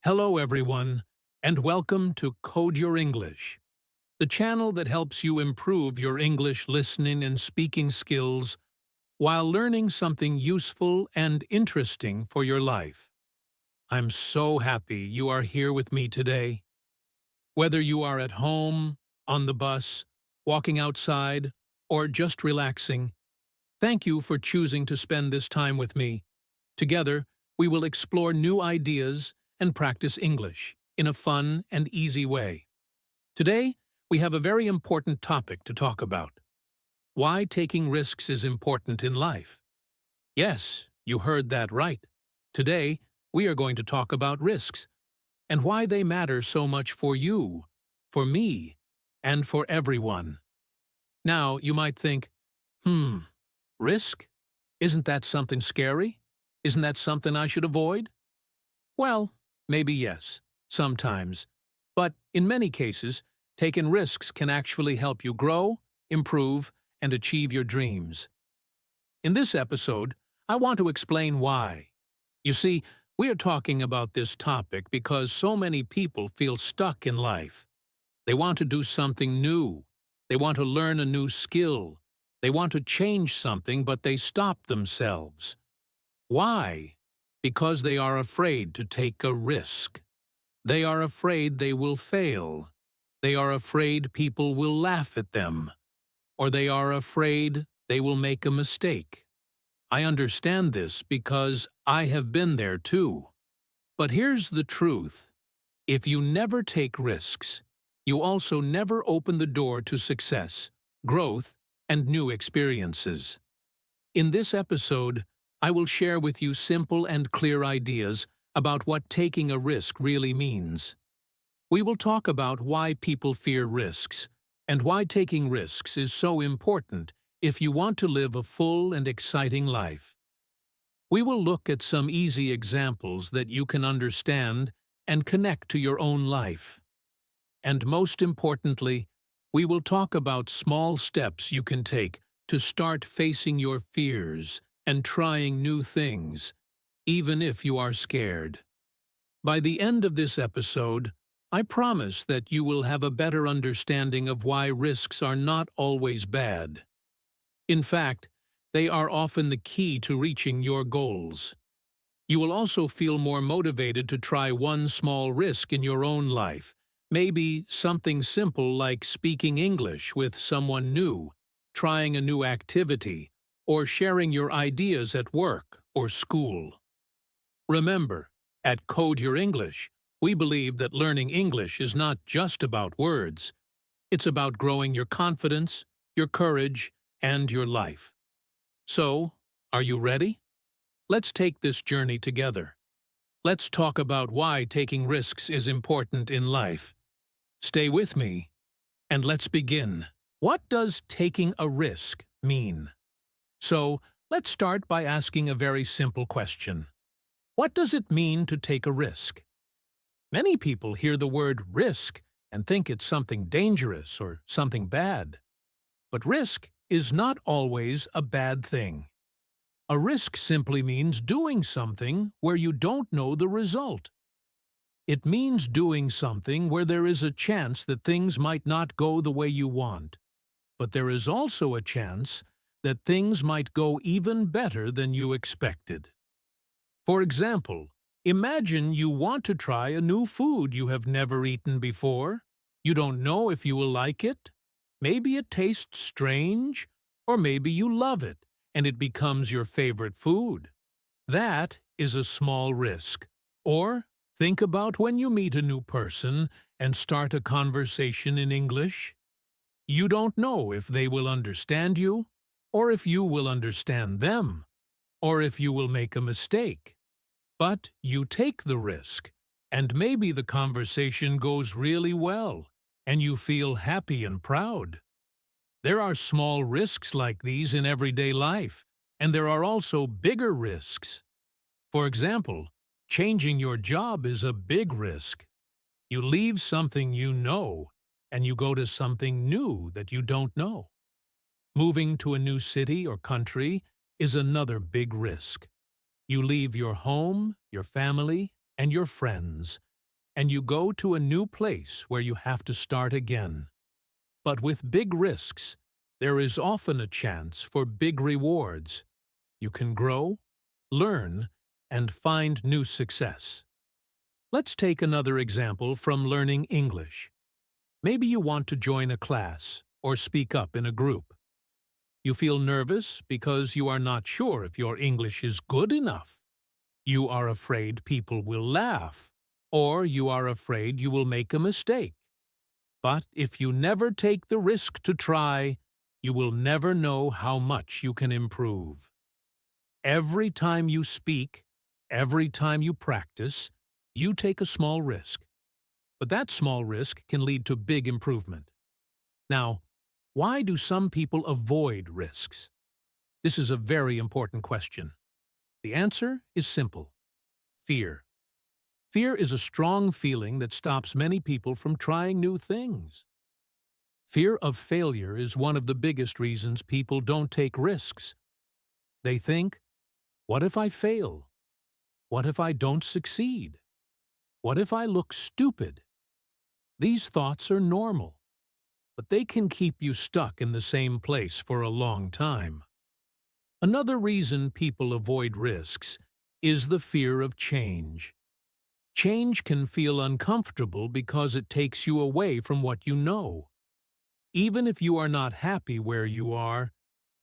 Hello, everyone, and welcome to Code Your English, the channel that helps you improve your English listening and speaking skills while learning something useful and interesting for your life. I'm so happy you are here with me today. Whether you are at home, on the bus, walking outside, or just relaxing, thank you for choosing to spend this time with me. Together, we will explore new ideas and practice English in a fun and easy way. Today, we have a very important topic to talk about: why taking risks is important in life. Yes, you heard that right. Today, we are going to talk about risks and why they matter so much for you, for me, and for everyone. Now, you might think, risk? Isn't that something scary? Isn't that something I should avoid? Well, maybe yes, sometimes. But in many cases, taking risks can actually help you grow, improve, and achieve your dreams. In this episode, I want to explain why. You see, we are talking about this topic because so many people feel stuck in life. They want to do something new. They want to learn a new skill. They want to change something, but they stop themselves. Why? Because they are afraid to take a risk. They are afraid they will fail. They are afraid people will laugh at them. Or they are afraid they will make a mistake. I understand this because I have been there too. But here's the truth. If you never take risks, you also never open the door to success, growth, and new experiences. In this episode, I will share with you simple and clear ideas about what taking a risk really means. We will talk about why people fear risks and why taking risks is so important if you want to live a full and exciting life. We will look at some easy examples that you can understand and connect to your own life. And most importantly, we will talk about small steps you can take to start facing your fears and trying new things, even if you are scared. By the end of this episode, I promise that you will have a better understanding of why risks are not always bad. In fact, they are often the key to reaching your goals. You will also feel more motivated to try one small risk in your own life, maybe something simple like speaking English with someone new, trying a new activity, or sharing your ideas at work or school. Remember, at Code Your English, we believe that learning English is not just about words. It's about growing your confidence, your courage, and your life. So, are you ready? Let's take this journey together. Let's talk about why taking risks is important in life. Stay with me, and let's begin. What does taking a risk mean? So, let's start by asking a very simple question. What does it mean to take a risk? Many people hear the word risk and think it's something dangerous or something bad. But risk is not always a bad thing. A risk simply means doing something where you don't know the result. It means doing something where there is a chance that things might not go the way you want. But there is also a chance that things might go even better than you expected. For example, imagine you want to try a new food you have never eaten before. You don't know if you will like it. Maybe it tastes strange, or maybe you love it and it becomes your favorite food. That is a small risk. Or think about when you meet a new person and start a conversation in English. You don't know if they will understand you, or if you will understand them, or if you will make a mistake. But you take the risk, and maybe the conversation goes really well, and you feel happy and proud. There are small risks like these in everyday life, and there are also bigger risks. For example, changing your job is a big risk. You leave something you know, and you go to something new that you don't know. Moving to a new city or country is another big risk. You leave your home, your family, and your friends, and you go to a new place where you have to start again. But with big risks, there is often a chance for big rewards. You can grow, learn, and find new success. Let's take another example from learning English. Maybe you want to join a class or speak up in a group. You feel nervous because you are not sure if your English is good enough. You are afraid people will laugh, or you are afraid you will make a mistake. But if you never take the risk to try, you will never know how much you can improve. Every time you speak, every time you practice, you take a small risk. But that small risk can lead to big improvement. Now, why do some people avoid risks? This is a very important question. The answer is simple: fear. Fear is a strong feeling that stops many people from trying new things. Fear of failure is one of the biggest reasons people don't take risks. They think, what if I fail? What if I don't succeed? What if I look stupid? These thoughts are normal, but they can keep you stuck in the same place for a long time. Another reason people avoid risks is the fear of change. Change can feel uncomfortable because it takes you away from what you know. Even if you are not happy where you are,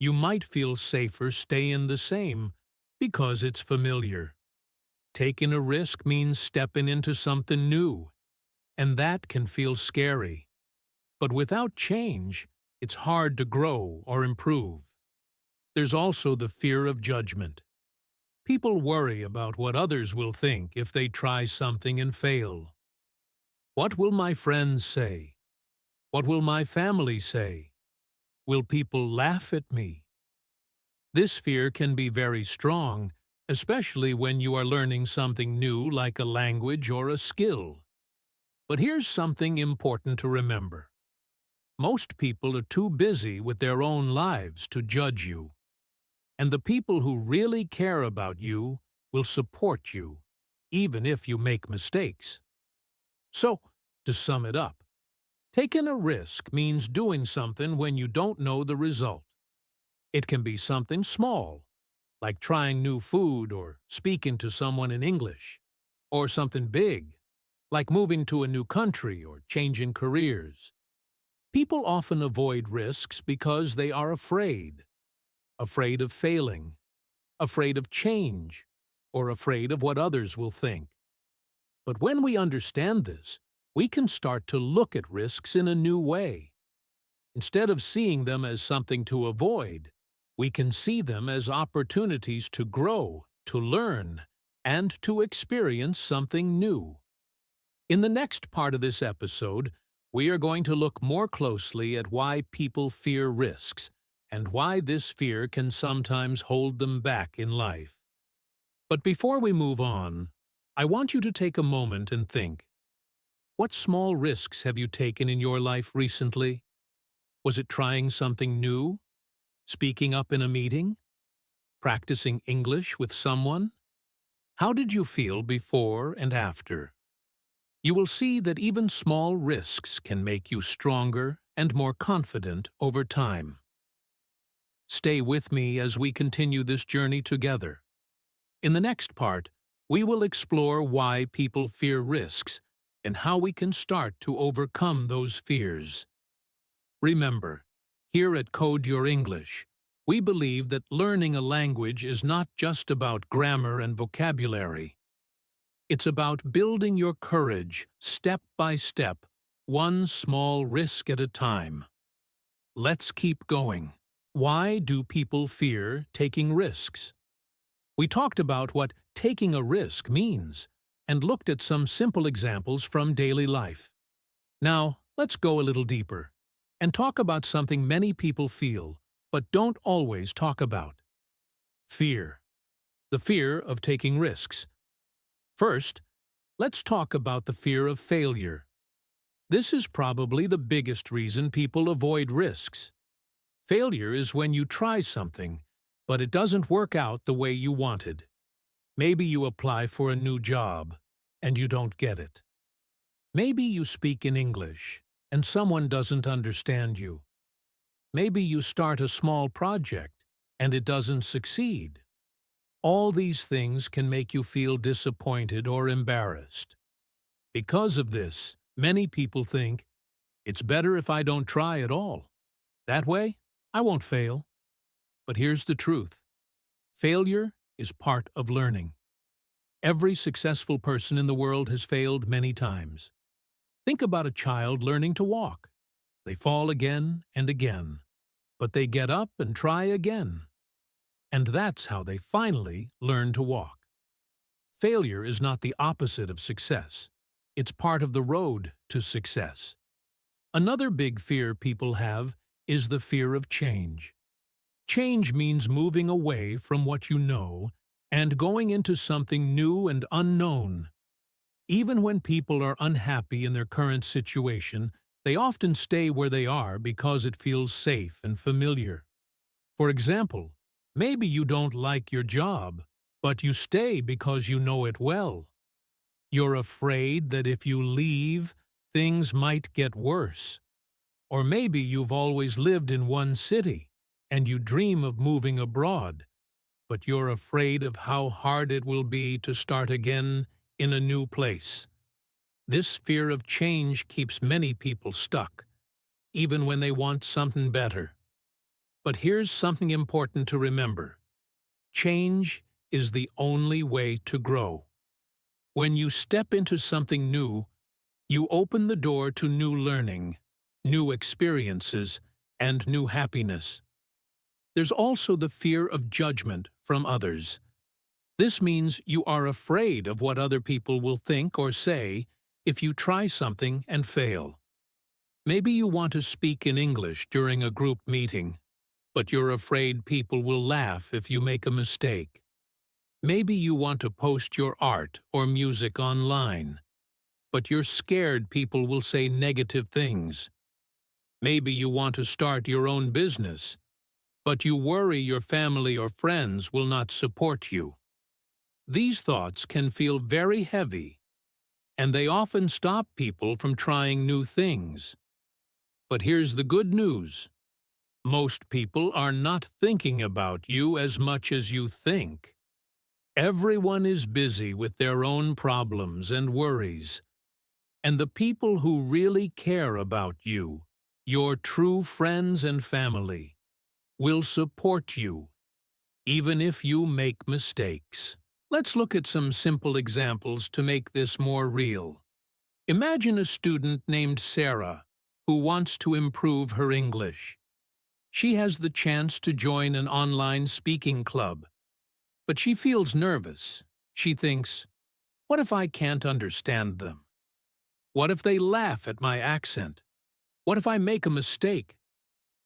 you might feel safer staying the same because it's familiar. Taking a risk means stepping into something new, and that can feel scary. But without change, it's hard to grow or improve. There's also the fear of judgment. People worry about what others will think if they try something and fail. What will my friends say? What will my family say? Will people laugh at me? This fear can be very strong, especially when you are learning something new like a language or a skill. But here's something important to remember. Most people are too busy with their own lives to judge you. And the people who really care about you will support you, even if you make mistakes. So, to sum it up, taking a risk means doing something when you don't know the result. It can be something small, like trying new food or speaking to someone in English, or something big, like moving to a new country or changing careers. People often avoid risks because they are afraid of failing, afraid of change, or afraid of what others will think. But when we understand this, we can start to look at risks in a new way. Instead of seeing them as something to avoid, we can see them as opportunities to grow, to learn, and to experience something new. In the next part of this episode, we are going to look more closely at why people fear risks and why this fear can sometimes hold them back in life. But before we move on, I want you to take a moment and think, what small risks have you taken in your life recently? Was it trying something new? Speaking up in a meeting? Practicing English with someone? How did you feel before and after? You will see that even small risks can make you stronger and more confident over time. Stay with me as we continue this journey together. In the next part, we will explore why people fear risks and how we can start to overcome those fears. Remember, here at Code Your English, we believe that learning a language is not just about grammar and vocabulary. It's about building your courage step by step, one small risk at a time. Let's keep going. Why do people fear taking risks? We talked about what taking a risk means and looked at some simple examples from daily life. Now, let's go a little deeper and talk about something many people feel but don't always talk about: fear. The fear of taking risks. First, let's talk about the fear of failure. This is probably the biggest reason people avoid risks. Failure is when you try something, but it doesn't work out the way you wanted. Maybe you apply for a new job, and you don't get it. Maybe you speak in English, and someone doesn't understand you. Maybe you start a small project, and it doesn't succeed. All these things can make you feel disappointed or embarrassed. Because of this, many people think, it's better if I don't try at all. That way, I won't fail. But here's the truth. Failure is part of learning. Every successful person in the world has failed many times. Think about a child learning to walk. They fall again and again, but they get up and try again. And that's how they finally learn to walk. Failure is not the opposite of success. It's part of the road to success. Another big fear people have is the fear of change. Change means moving away from what you know and going into something new and unknown. Even when people are unhappy in their current situation, they often stay where they are because it feels safe and familiar. For example, maybe you don't like your job, but you stay because you know it well. You're afraid that if you leave, things might get worse. Or maybe you've always lived in one city, and you dream of moving abroad, but you're afraid of how hard it will be to start again in a new place. This fear of change keeps many people stuck, even when they want something better. But here's something important to remember. Change is the only way to grow. When you step into something new, you open the door to new learning, new experiences, and new happiness. There's also the fear of judgment from others. This means you are afraid of what other people will think or say if you try something and fail. Maybe you want to speak in English during a group meeting, but you're afraid people will laugh if you make a mistake. Maybe you want to post your art or music online, but you're scared people will say negative things. Maybe you want to start your own business, but you worry your family or friends will not support you. These thoughts can feel very heavy, and they often stop people from trying new things. But here's the good news. Most people are not thinking about you as much as you think. Everyone is busy with their own problems and worries, and the people who really care about you, your true friends and family, will support you, even if you make mistakes. Let's look at some simple examples to make this more real. Imagine a student named Sarah who wants to improve her English. She has the chance to join an online speaking club, but she feels nervous. She thinks, what if I can't understand them? What if they laugh at my accent? What if I make a mistake?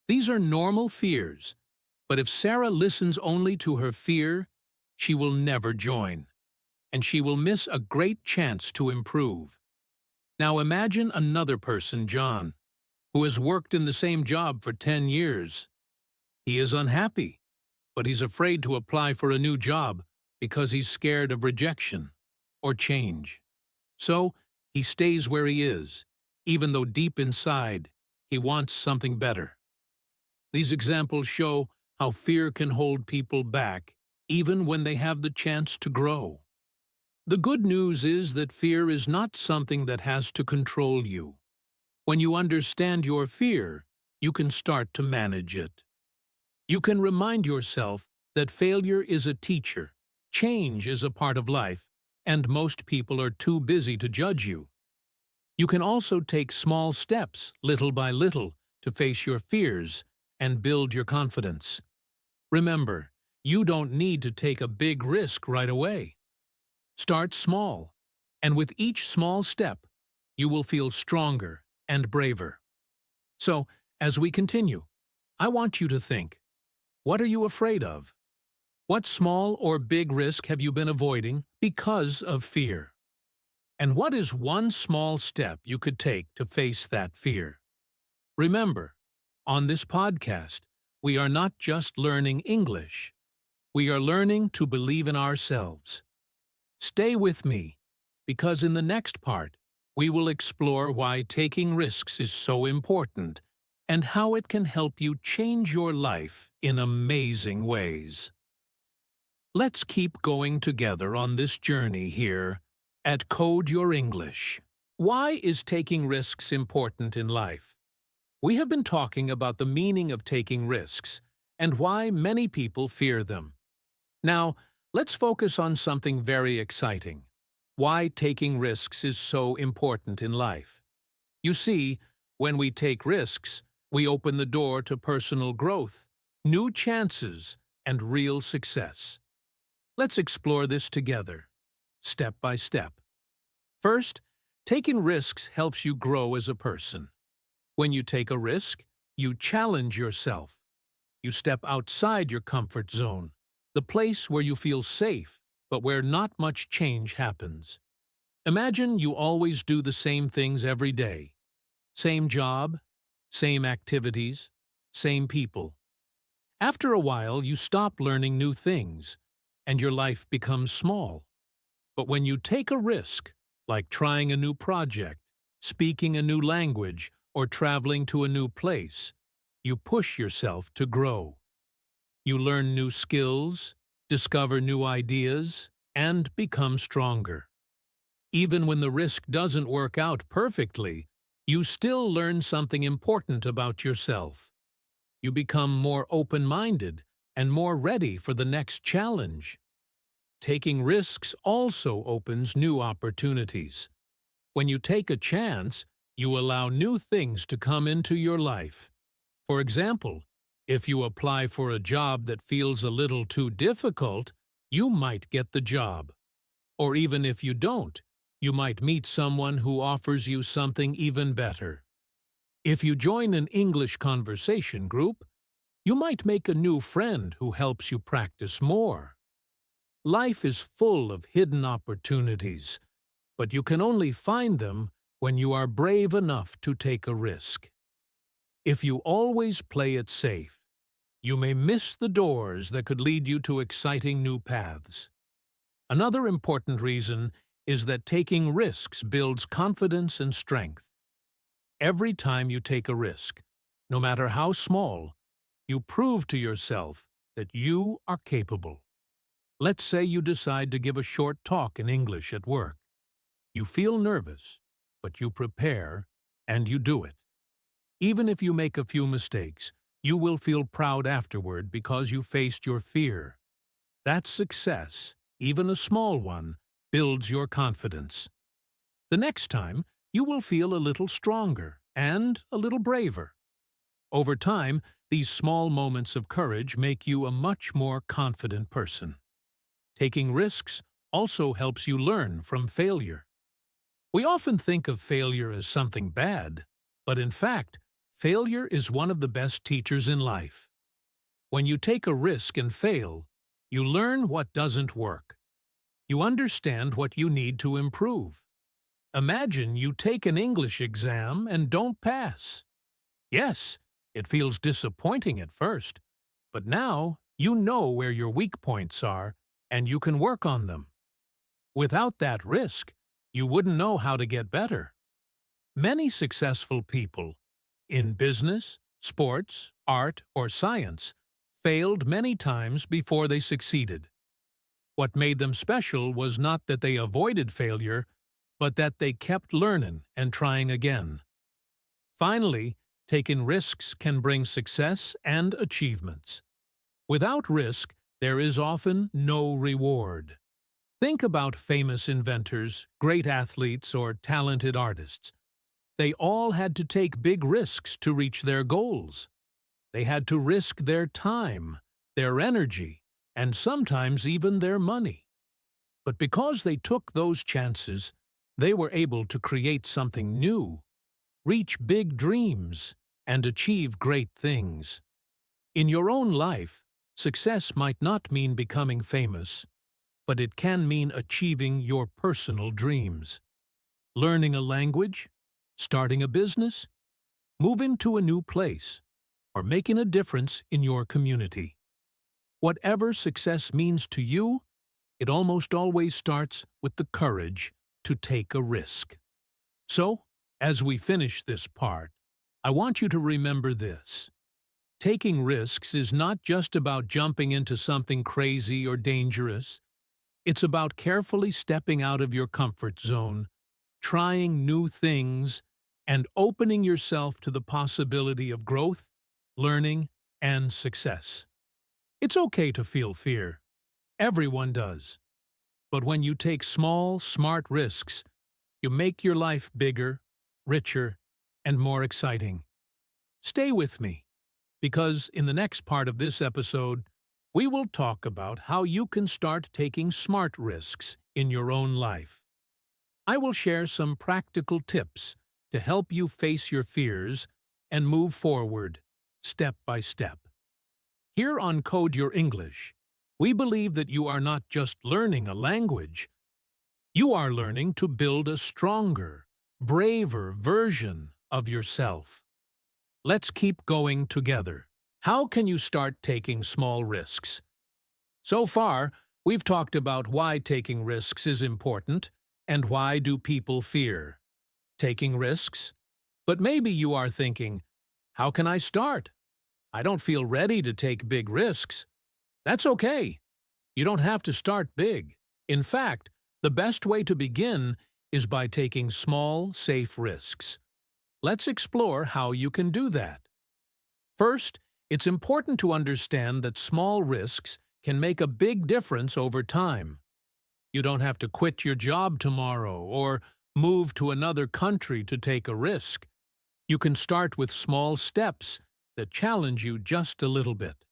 These are normal fears, but if Sarah listens only to her fear, she will never join, and she will miss a great chance to improve. Now imagine another person, John, who has worked in the same job for 10 years. He is unhappy, but he's afraid to apply for a new job because he's scared of rejection or change. So he stays where he is, even though deep inside he wants something better. These examples show how fear can hold people back even when they have the chance to grow. The good news is that fear is not something that has to control you. When you understand your fear, you can start to manage it. You can remind yourself that failure is a teacher, change is a part of life, and most people are too busy to judge you. You can also take small steps, little by little, to face your fears and build your confidence. Remember, you don't need to take a big risk right away. Start small, and with each small step, you will feel stronger and braver. So, as we continue, I want you to think, what are you afraid of? What small or big risk have you been avoiding because of fear? And what is one small step you could take to face that fear? Remember, on this podcast, we are not just learning English. We are learning to believe in ourselves. Stay with me, because in the next part, we will explore why taking risks is so important and how it can help you change your life in amazing ways. Let's keep going together on this journey here at Code Your English. Why is taking risks important in life? We have been talking about the meaning of taking risks and why many people fear them. Now, let's focus on something very exciting: why taking risks is so important in life. You see, when we take risks, we open the door to personal growth, new chances, and real success. Let's explore this together, step by step. First, taking risks helps you grow as a person. When you take a risk, you challenge yourself. You step outside your comfort zone, the place where you feel safe, but where not much change happens. Imagine you always do the same things every day. Same job, same activities, same people. After a while, you stop learning new things, and your life becomes small. But when you take a risk, like trying a new project, speaking a new language, or traveling to a new place, you push yourself to grow. You learn new skills, discover new ideas, and become stronger. Even when the risk doesn't work out perfectly, you still learn something important about yourself. You become more open-minded and more ready for the next challenge. Taking risks also opens new opportunities. When you take a chance, you allow new things to come into your life. For example, if you apply for a job that feels a little too difficult, you might get the job. Or even if you don't, you might meet someone who offers you something even better. If you join an English conversation group, you might make a new friend who helps you practice more. Life is full of hidden opportunities, but you can only find them when you are brave enough to take a risk. If you always play it safe, you may miss the doors that could lead you to exciting new paths. Another important reason is that taking risks builds confidence and strength. Every time you take a risk, no matter how small, you prove to yourself that you are capable. Let's say you decide to give a short talk in English at work. You feel nervous, but you prepare and you do it. Even if you make a few mistakes, you will feel proud afterward because you faced your fear. That success, even a small one, builds your confidence. The next time, you will feel a little stronger and a little braver. Over time, these small moments of courage make you a much more confident person. Taking risks also helps you learn from failure. We often think of failure as something bad, but in fact, failure is one of the best teachers in life. When you take a risk and fail, you learn what doesn't work. You understand what you need to improve. Imagine you take an English exam and don't pass. Yes, it feels disappointing at first, but now you know where your weak points are and you can work on them. Without that risk, you wouldn't know how to get better. Many successful people, in business, sports, art, or science, failed many times before they succeeded. What made them special was not that they avoided failure, but that they kept learning and trying again. Finally, taking risks can bring success and achievements. Without risk, there is often no reward. Think about famous inventors, great athletes, or talented artists. They all had to take big risks to reach their goals. They had to risk their time, their energy, and sometimes even their money. But because they took those chances, they were able to create something new, reach big dreams, and achieve great things. In your own life, success might not mean becoming famous, but it can mean achieving your personal dreams. Learning a language, starting a business, moving to a new place, or making a difference in your community. Whatever success means to you, it almost always starts with the courage to take a risk. So, as we finish this part, I want you to remember this. Taking risks is not just about jumping into something crazy or dangerous. It's about carefully stepping out of your comfort zone, trying new things, and opening yourself to the possibility of growth, learning, and success. It's okay to feel fear. Everyone does. But when you take small, smart risks, you make your life bigger, richer, and more exciting. Stay with me, because in the next part of this episode, we will talk about how you can start taking smart risks in your own life. I will share some practical tips to help you face your fears and move forward, step by step. Here on Code Your English, we believe that you are not just learning a language, you are learning to build a stronger, braver version of yourself. Let's keep going together. How can you start taking small risks? So far, we've talked about why taking risks is important and why do people fear taking risks. But maybe you are thinking, how can I start? I don't feel ready to take big risks. That's okay. You don't have to start big. In fact, the best way to begin is by taking small, safe risks. Let's explore how you can do that. First, it's important to understand that small risks can make a big difference over time. You don't have to quit your job tomorrow or move to another country to take a risk. You can start with small steps that challenge you just a little bit.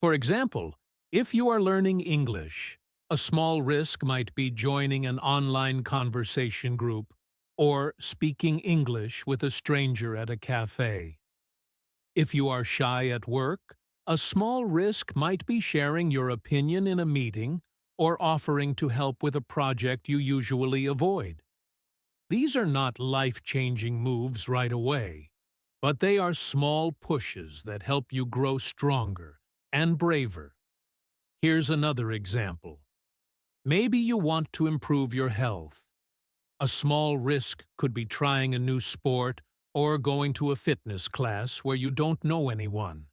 For example, if you are learning English, a small risk might be joining an online conversation group or speaking English with a stranger at a cafe. If you are shy at work, a small risk might be sharing your opinion in a meeting or offering to help with a project you usually avoid. These are not life-changing moves right away, but they are small pushes that help you grow stronger and braver. Here's another example. Maybe you want to improve your health. A small risk could be trying a new sport or going to a fitness class where you don't know anyone.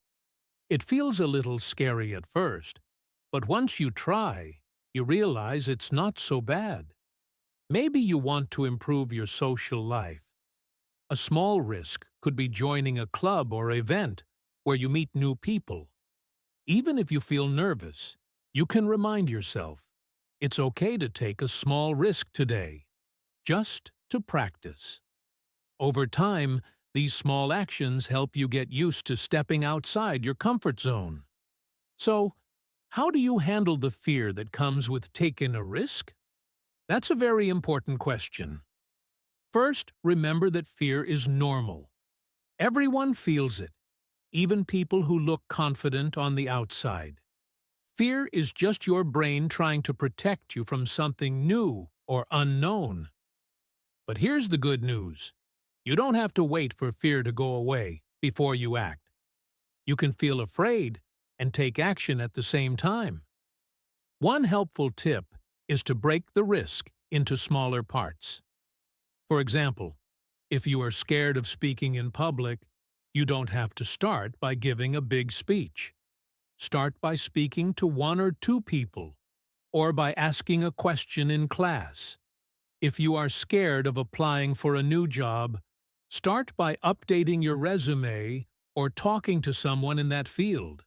It feels a little scary at first, but once you try, you realize it's not so bad. Maybe you want to improve your social life. A small risk could be joining a club or event where you meet new people. Even if you feel nervous, you can remind yourself, it's okay to take a small risk today, just to practice. Over time, these small actions help you get used to stepping outside your comfort zone. So, how do you handle the fear that comes with taking a risk? That's a very important question. First, remember that fear is normal. Everyone feels it, even people who look confident on the outside. Fear is just your brain trying to protect you from something new or unknown. But here's the good news. You don't have to wait for fear to go away before you act. You can feel afraid and take action at the same time. One helpful tip is to break the risk into smaller parts. For example, if you are scared of speaking in public, you don't have to start by giving a big speech. Start by speaking to 1 or 2 people, or by asking a question in class. If you are scared of applying for a new job, start by updating your resume or talking to someone in that field.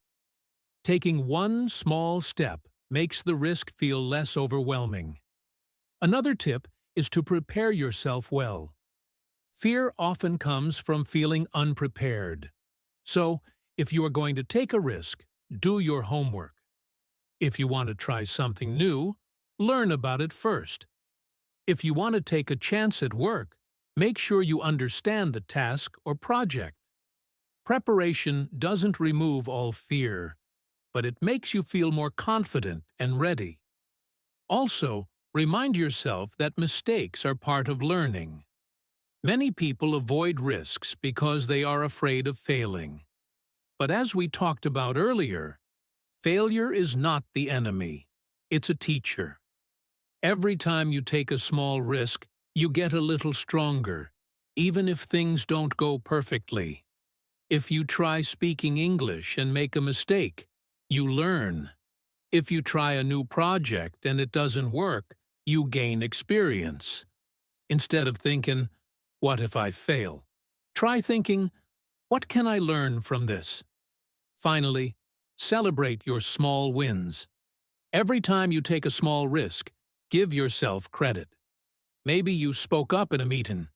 Taking one small step makes the risk feel less overwhelming. Another tip is to prepare yourself well. Fear often comes from feeling unprepared. So, if you are going to take a risk, do your homework. If you want to try something new, learn about it first. If you want to take a chance at work, make sure you understand the task or project. Preparation doesn't remove all fear, but it makes you feel more confident and ready. Also, remind yourself that mistakes are part of learning. Many people avoid risks because they are afraid of failing. But as we talked about earlier, failure is not the enemy. It's a teacher. Every time you take a small risk, you get a little stronger, even if things don't go perfectly. If you try speaking English and make a mistake, you learn. If you try a new project and it doesn't work, you gain experience. Instead of thinking, "What if I fail?" try thinking, "What can I learn from this?" Finally, celebrate your small wins. Every time you take a small risk, give yourself credit. Maybe you spoke up in a meeting,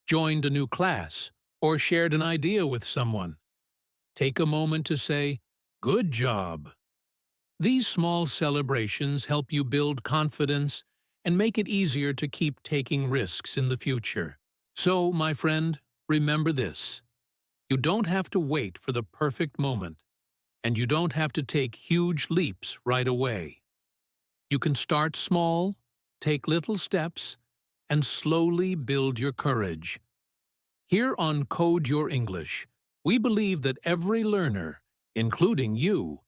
joined a new class, or shared an idea with someone. Take a moment to say, "Good job." These small celebrations help you build confidence and make it easier to keep taking risks in the future. So, my friend, remember this. You don't have to wait for the perfect moment, and you don't have to take huge leaps right away. You can start small, take little steps, and slowly build your courage. Here on Code Your English, we believe that every learner, including you,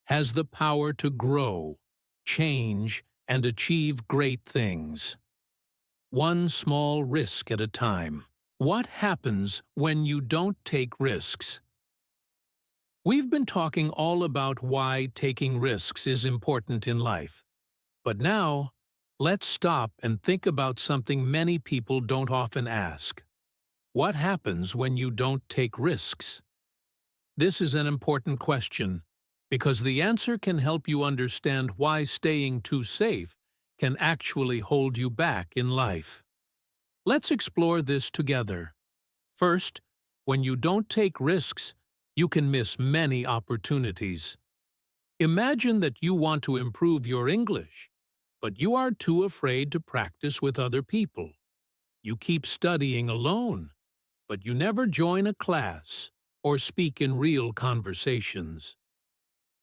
has the power to grow, change, and achieve great things. One small risk at a time. What happens when you don't take risks? We've been talking all about why taking risks is important in life. But now, let's stop and think about something many people don't often ask. What happens when you don't take risks? This is an important question, because the answer can help you understand why staying too safe can actually hold you back in life. Let's explore this together. First, when you don't take risks, you can miss many opportunities. Imagine that you want to improve your English, but you are too afraid to practice with other people. You keep studying alone, but you never join a class or speak in real conversations.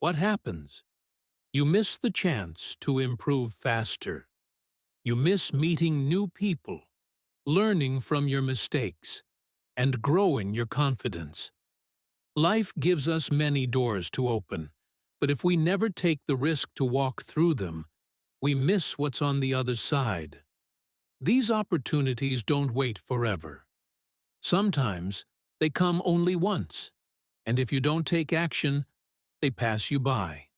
What happens? You miss the chance to improve faster. You miss meeting new people, learning from your mistakes, and growing your confidence. Life gives us many doors to open, but if we never take the risk to walk through them, we miss what's on the other side. These opportunities don't wait forever. Sometimes they come only once, and if you don't take action, they pass you by.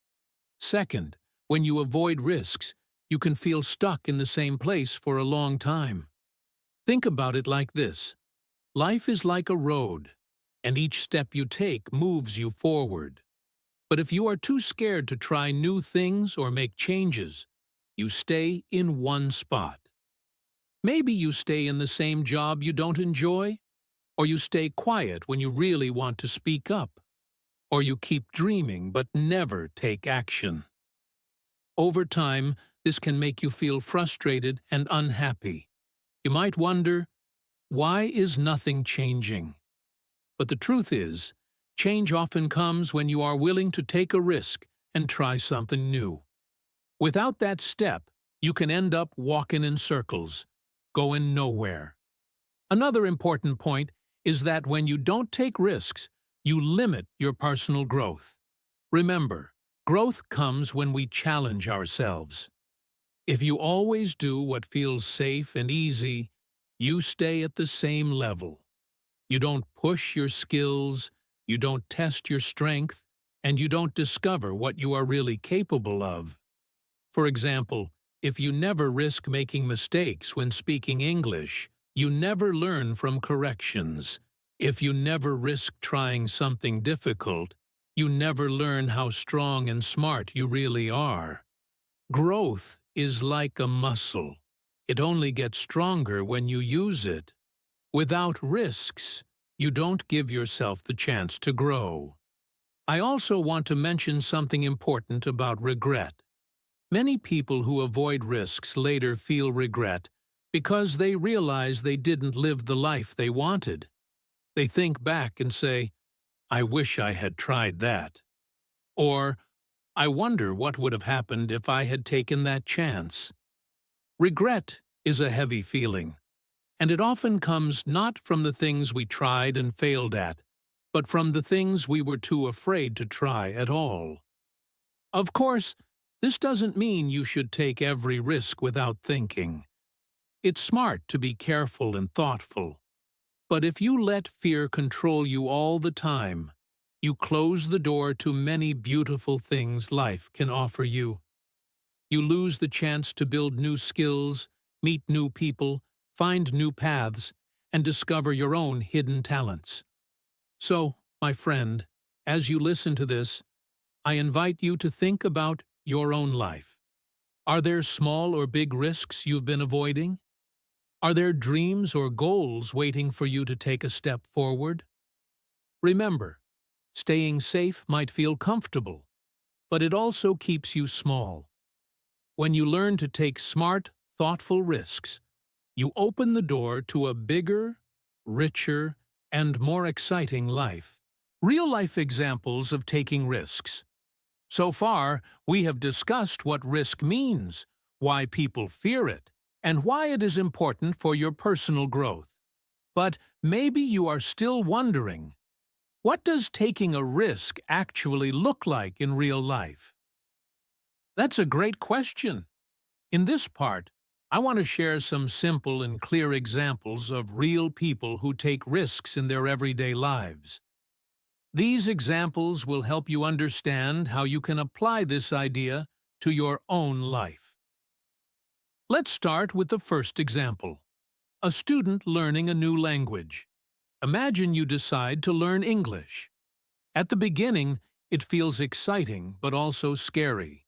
Second, when you avoid risks, you can feel stuck in the same place for a long time. Think about it like this. Life is like a road, and each step you take moves you forward. But if you are too scared to try new things or make changes, you stay in one spot. Maybe you stay in the same job you don't enjoy, or you stay quiet when you really want to speak up, or you keep dreaming but never take action. Over time, this can make you feel frustrated and unhappy. You might wonder, why is nothing changing? But the truth is, change often comes when you are willing to take a risk and try something new. Without that step, you can end up walking in circles, going nowhere. Another important point is that when you don't take risks, you limit your personal growth. Remember, growth comes when we challenge ourselves. If you always do what feels safe and easy, you stay at the same level. You don't push your skills, you don't test your strength, and you don't discover what you are really capable of. For example, if you never risk making mistakes when speaking English, you never learn from corrections. If you never risk trying something difficult, you never learn how strong and smart you really are. Growth is like a muscle. It only gets stronger when you use it. Without risks, you don't give yourself the chance to grow. I also want to mention something important about regret. Many people who avoid risks later feel regret because they realize they didn't live the life they wanted. They think back and say, "I wish I had tried that." Or, "I wonder what would have happened if I had taken that chance." Regret is a heavy feeling, and it often comes not from the things we tried and failed at, but from the things we were too afraid to try at all. Of course, this doesn't mean you should take every risk without thinking. It's smart to be careful and thoughtful. But if you let fear control you all the time, you close the door to many beautiful things life can offer you. You lose the chance to build new skills, meet new people, find new paths, and discover your own hidden talents. So, my friend, as you listen to this, I invite you to think about your own life. Are there small or big risks you've been avoiding? Are there dreams or goals waiting for you to take a step forward? Remember, staying safe might feel comfortable, but it also keeps you small. When you learn to take smart, thoughtful risks, you open the door to a bigger, richer, and more exciting life. Real-life examples of taking risks. So far, we have discussed what risk means, why people fear it, and why it is important for your personal growth. But maybe you are still wondering, what does taking a risk actually look like in real life? That's a great question. In this part, I want to share some simple and clear examples of real people who take risks in their everyday lives. These examples will help you understand how you can apply this idea to your own life. Let's start with the first example. A student learning a new language. Imagine you decide to learn English. At the beginning, it feels exciting but also scary.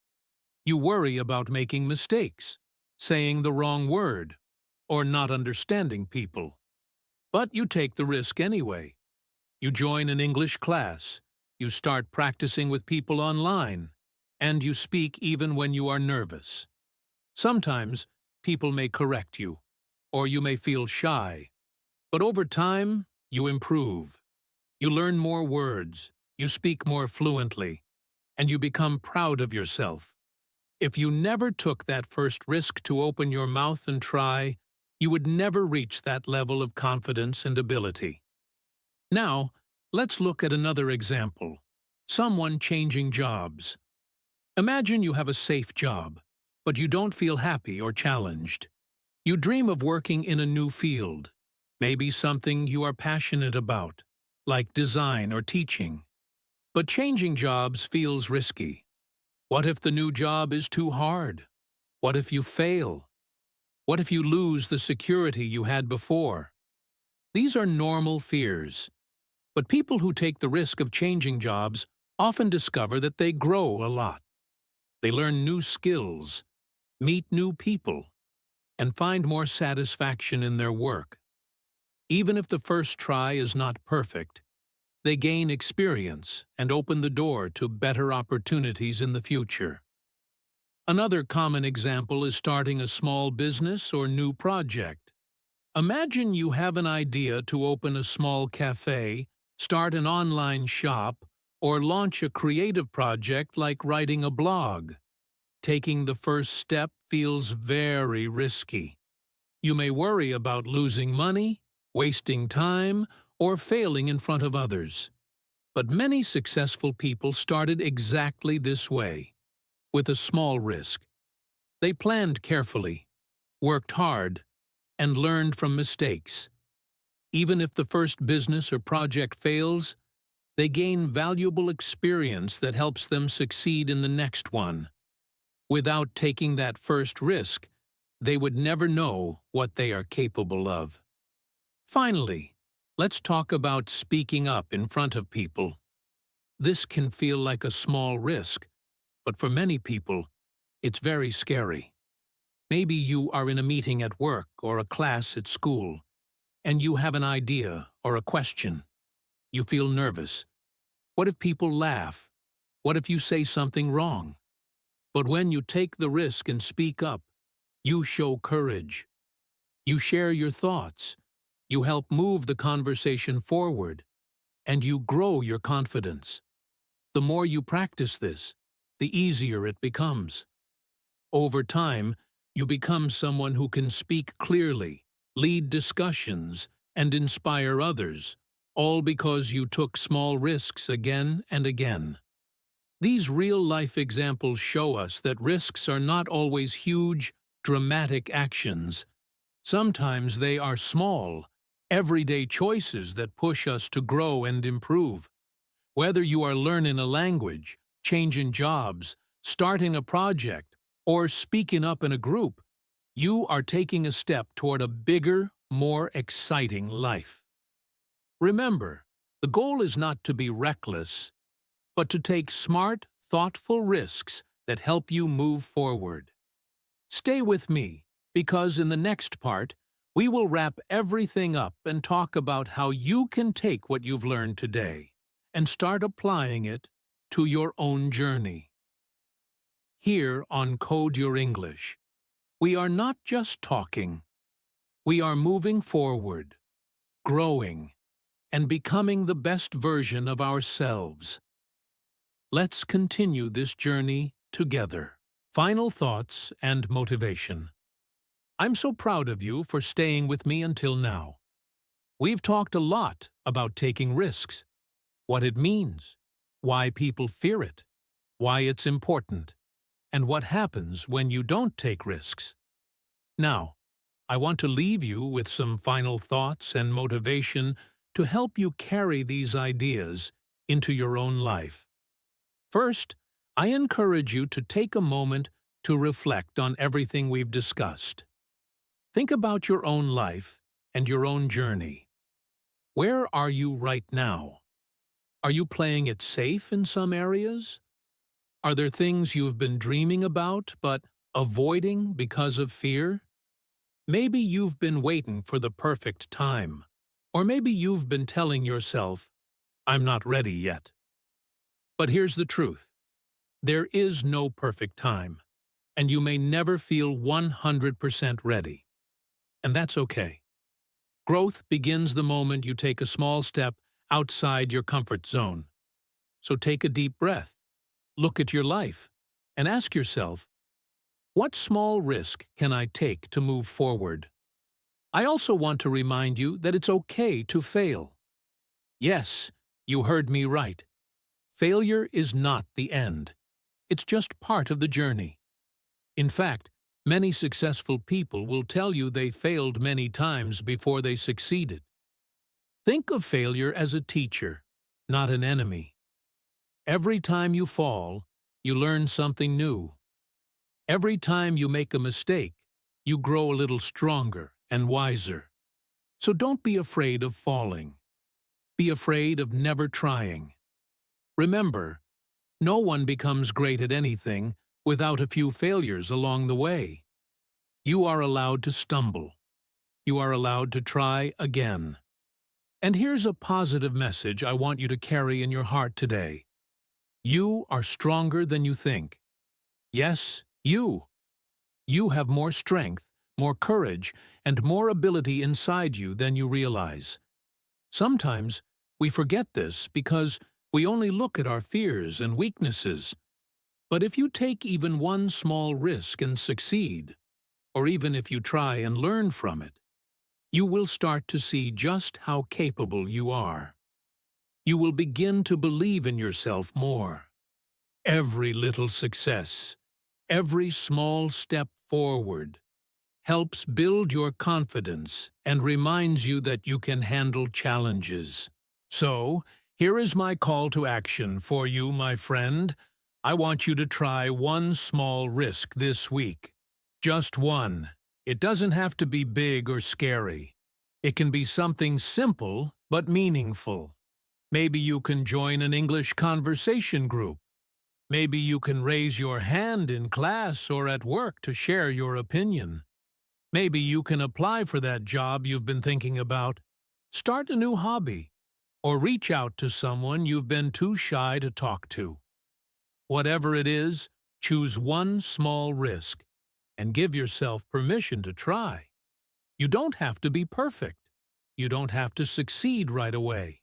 You worry about making mistakes, saying the wrong word, or not understanding people. But you take the risk anyway. You join an English class, you start practicing with people online, and you speak even when you are nervous. Sometimes, people may correct you, or you may feel shy. But over time, you improve. You learn more words, you speak more fluently, and you become proud of yourself. If you never took that first risk to open your mouth and try, you would never reach that level of confidence and ability. Now, let's look at another example. Someone changing jobs. Imagine you have a safe job, but you don't feel happy or challenged. You dream of working in a new field, maybe something you are passionate about, like design or teaching. But changing jobs feels risky. What if the new job is too hard? What if you fail? What if you lose the security you had before? These are normal fears. But people who take the risk of changing jobs often discover that they grow a lot. They learn new skills, meet new people, and find more satisfaction in their work. Even if the first try is not perfect, they gain experience and open the door to better opportunities in the future. Another common example is starting a small business or new project. Imagine you have an idea to open a small cafe, start an online shop, or launch a creative project like writing a blog. Taking the first step feels very risky. You may worry about losing money, wasting time, or failing in front of others. But many successful people started exactly this way, with a small risk. They planned carefully, worked hard, and learned from mistakes. Even if the first business or project fails, they gain valuable experience that helps them succeed in the next one. Without taking that first risk, they would never know what they are capable of. Finally, let's talk about speaking up in front of people. This can feel like a small risk, but for many people, it's very scary. Maybe you are in a meeting at work or a class at school, and you have an idea or a question. You feel nervous. What if people laugh? What if you say something wrong? But when you take the risk and speak up, you show courage. You share your thoughts. You help move the conversation forward, and you grow your confidence. The more you practice this, the easier it becomes. Over time, you become someone who can speak clearly, lead discussions, and inspire others, all because you took small risks again and again. These real-life examples show us that risks are not always huge, dramatic actions. Sometimes they are small, everyday choices that push us to grow and improve. Whether you are learning a language, changing jobs, starting a project, or speaking up in a group, you are taking a step toward a bigger, more exciting life. Remember, the goal is not to be reckless, but to take smart, thoughtful risks that help you move forward. Stay with me, because in the next part, we will wrap everything up and talk about how you can take what you've learned today and start applying it to your own journey. Here on Code Your English, we are not just talking. We are moving forward, growing, and becoming the best version of ourselves. Let's continue this journey together. Final thoughts and motivation. I'm so proud of you for staying with me until now. We've talked a lot about taking risks, what it means, why people fear it, why it's important, and what happens when you don't take risks. Now, I want to leave you with some final thoughts and motivation to help you carry these ideas into your own life. First, I encourage you to take a moment to reflect on everything we've discussed. Think about your own life and your own journey. Where are you right now? Are you playing it safe in some areas? Are there things you've been dreaming about but avoiding because of fear? Maybe you've been waiting for the perfect time, or maybe you've been telling yourself, "I'm not ready yet." But here's the truth. There is no perfect time, and you may never feel 100% ready. And that's okay. Growth begins the moment you take a small step outside your comfort zone. So take a deep breath, look at your life, and ask yourself, what small risk can I take to move forward? I also want to remind you that it's okay to fail. Yes, you heard me right. Failure is not the end. It's just part of the journey. In fact, many successful people will tell you they failed many times before they succeeded. Think of failure as a teacher, not an enemy. Every time you fall, you learn something new. Every time you make a mistake, you grow a little stronger and wiser. So don't be afraid of falling. Be afraid of never trying. Remember, no one becomes great at anything without a few failures along the way. You are allowed to stumble. You are allowed to try again. And here's a positive message I want you to carry in your heart today. You are stronger than you think. Yes, you. You have more strength, more courage, and more ability inside you than you realize. Sometimes we forget this because we only look at our fears and weaknesses. But if you take even one small risk and succeed, or even if you try and learn from it, you will start to see just how capable you are. You will begin to believe in yourself more. Every little success, every small step forward, helps build your confidence and reminds you that you can handle challenges. So, here is my call to action for you, my friend. I want you to try one small risk this week. Just one. It doesn't have to be big or scary. It can be something simple but meaningful. Maybe you can join an English conversation group. Maybe you can raise your hand in class or at work to share your opinion. Maybe you can apply for that job you've been thinking about, start a new hobby, or reach out to someone you've been too shy to talk to. Whatever it is, choose one small risk and give yourself permission to try. You don't have to be perfect. You don't have to succeed right away.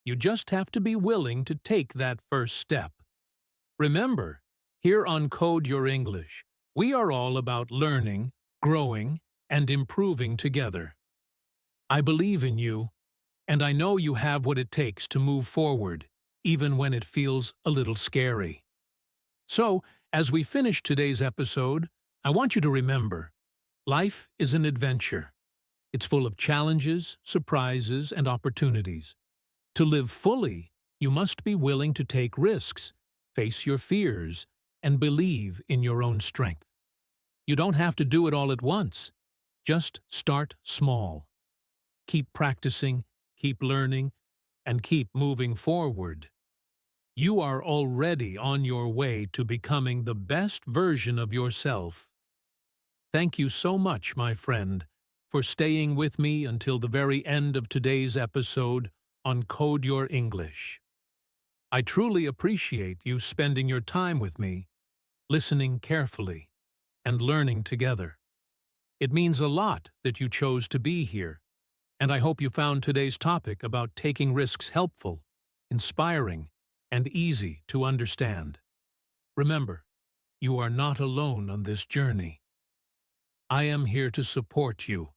You just have to be willing to take that first step. Remember, here on Code Your English, we are all about learning, growing, and improving together. I believe in you, and I know you have what it takes to move forward, even when it feels a little scary. So, as we finish today's episode, I want you to remember, life is an adventure. It's full of challenges, surprises, and opportunities. To live fully, you must be willing to take risks, face your fears, and believe in your own strength. You don't have to do it all at once. Just start small. Keep practicing, keep learning, and keep moving forward. You are already on your way to becoming the best version of yourself. Thank you so much, my friend, for staying with me until the very end of today's episode on Code Your English. I truly appreciate you spending your time with me, listening carefully, and learning together. It means a lot that you chose to be here, and I hope you found today's topic about taking risks helpful, inspiring, and easy to understand. Remember, you are not alone on this journey. I am here to support you,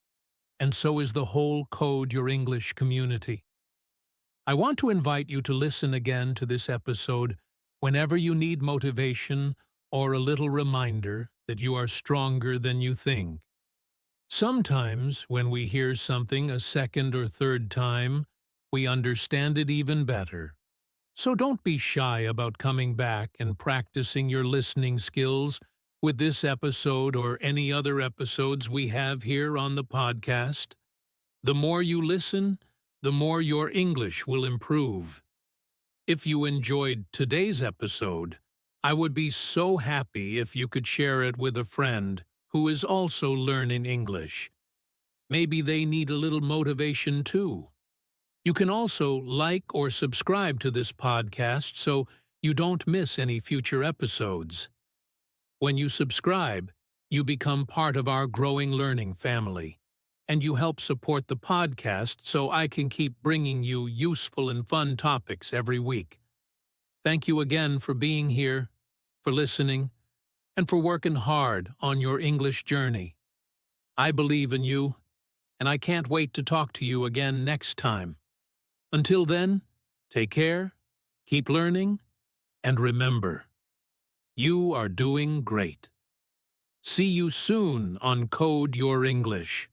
and so is the whole Code Your English community. I want to invite you to listen again to this episode whenever you need motivation or a little reminder that you are stronger than you think. Sometimes, when we hear something a second or third time, we understand it even better. So don't be shy about coming back and practicing your listening skills with this episode or any other episodes we have here on the podcast. The more you listen, the more your English will improve. If you enjoyed today's episode, I would be so happy if you could share it with a friend who is also learning English. Maybe they need a little motivation too. You can also like or subscribe to this podcast so you don't miss any future episodes. When you subscribe, you become part of our growing learning family, and you help support the podcast so I can keep bringing you useful and fun topics every week. Thank you again for being here, for listening, and for working hard on your English journey. I believe in you, and I can't wait to talk to you again next time. Until then, take care, keep learning, and remember, you are doing great. See you soon on Code Your English.